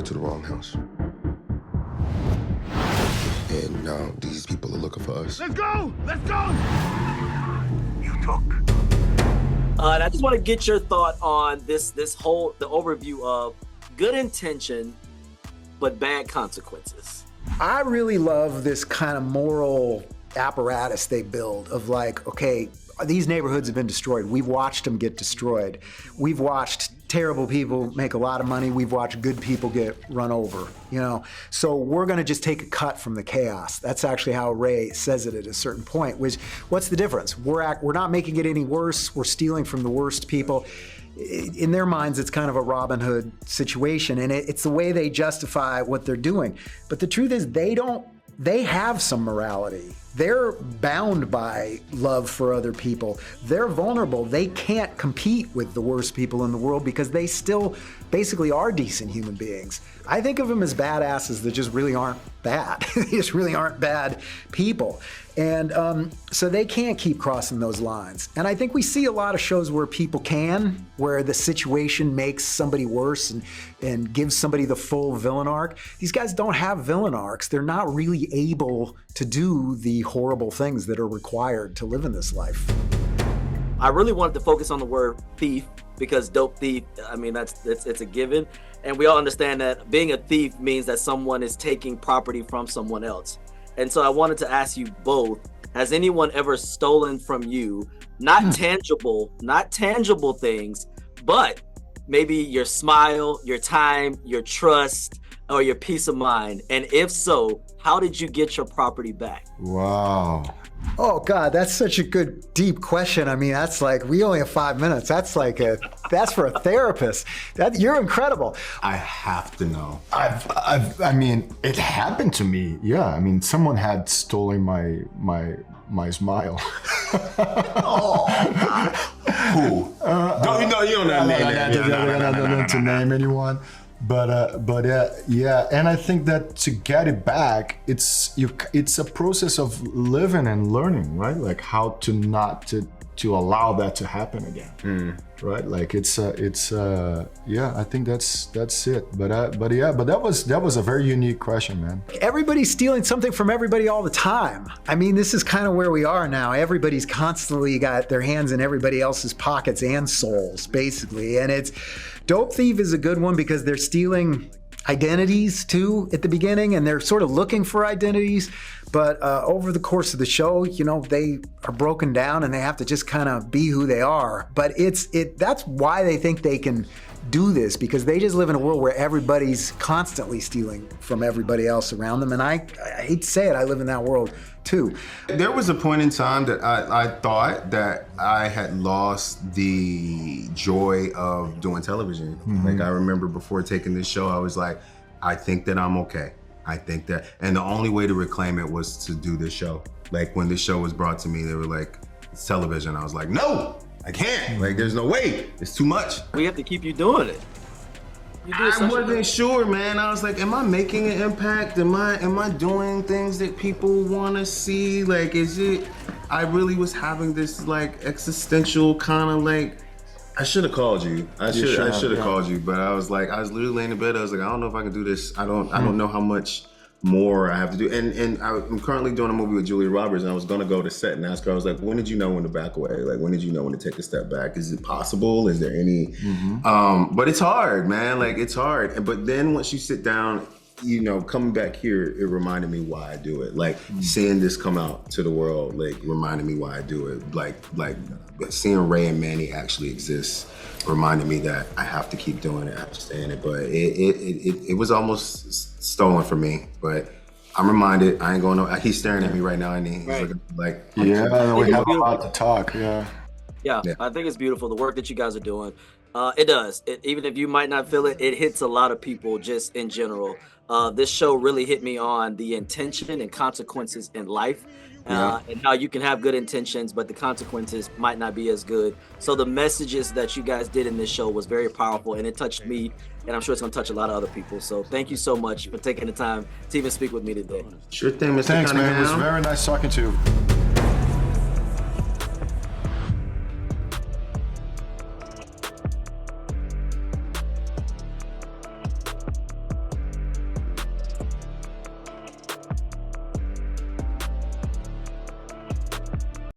to the wrong house. And now these people are looking for us. Let's go! Let's go! You took. And I just want to get your thought on the overview of good intention, but bad consequences. I really love this kind of moral apparatus they build of like, okay, these neighborhoods have been destroyed. We've watched them get destroyed. We've watched terrible people make a lot of money. We've watched good people get run over, you know? So we're gonna just take a cut from the chaos. That's actually how Ray says it at a certain point, which, what's the difference? We're not making it any worse. We're stealing from the worst people. In their minds, it's kind of a Robin Hood situation, and it's the way they justify what they're doing. But the truth is, they have some morality. They're bound by love for other people. They're vulnerable. They can't compete with the worst people in the world because they still basically are decent human beings. I think of them as badasses that just really aren't bad. They just really aren't bad people. And so they can't keep crossing those lines. And I think we see a lot of shows where people can, where the situation makes somebody worse and gives somebody the full villain arc. These guys don't have villain arcs. They're not really able to do the horrible things that are required to live in this life. I really wanted to focus on the word thief because dope thief, I mean, it's a given. And we all understand that being a thief means that someone is taking property from someone else. And so I wanted to ask you both, has anyone ever stolen from you, not tangible things, but maybe your smile, your time, your trust, or your peace of mind? And if so, how did you get your property back? Wow. Oh God, that's such a good, deep question. I mean, that's like, we only have 5 minutes. That's for a therapist. You're incredible. I have to know. I mean, it happened to me. Yeah, I mean, someone had stolen my smile. Oh, who? Don't know, you don't know to name anyone. But yeah, and I think that to get it back, it's a process of living and learning, right? Like how to not to allow that to happen again, right? Like yeah, I think that's it. But that was a very unique question, man. Everybody's stealing something from everybody all the time. I mean, this is kind of where we are now. Everybody's constantly got their hands in everybody else's pockets and souls, basically. And Dope Thief is a good one because they're stealing identities too at the beginning, and they're sort of looking for identities. But over the course of the show, you know, they are broken down and they have to just kind of be who they are. But that's why they think they can do this, because they just live in a world where everybody's constantly stealing from everybody else around them. And I hate to say it, I live in that world too. There was a point in time that I thought that I had lost the joy of doing television. Like I remember before taking this show, I was like, I think that I'm okay. I think that, and the only way to reclaim it was to do this show. Like when this show was brought to me, they were like, it's television. I was like, no, I can't. Like there's no way, it's too much. We have to keep you doing it. I wasn't sure, man. I was like, am I making an impact? Am I doing things that people want to see? Like, is it, I really was having this like existential kind of like, I should have called you. I should have called you, but I was literally laying in bed. I was like, I don't know if I can do this. I don't know how much more I have to do. And I'm currently doing a movie with Julia Roberts, and I was gonna go to set and ask her, I was like, when did you know when to back away? Like, when did you know when to take a step back? Is it possible? Is there any, but it's hard, man. Like, it's hard. But then once you sit down, you know, coming back here, it reminded me why I do it. Like seeing this come out to the world, like reminded me why I do it. Like seeing Ray and Manny actually exist reminded me that I have to keep doing it. I have to stay in it. But it was almost stolen from me. But I'm reminded. I ain't going to. He's staring at me right now, and he's looking like. Yeah, we have a lot to talk. Yeah, I think it's beautiful, the work that you guys are doing. It does. Even if you might not feel it, it hits a lot of people just in general. This show really hit me on the intention and consequences in life, and how you can have good intentions, but the consequences might not be as good. So the messages that you guys did in this show was very powerful, and it touched me, and I'm sure it's going to touch a lot of other people. So thank you so much for taking the time to even speak with me today. Sure thing, Mr. Thanks, Cunningham. man. It was very nice talking to you.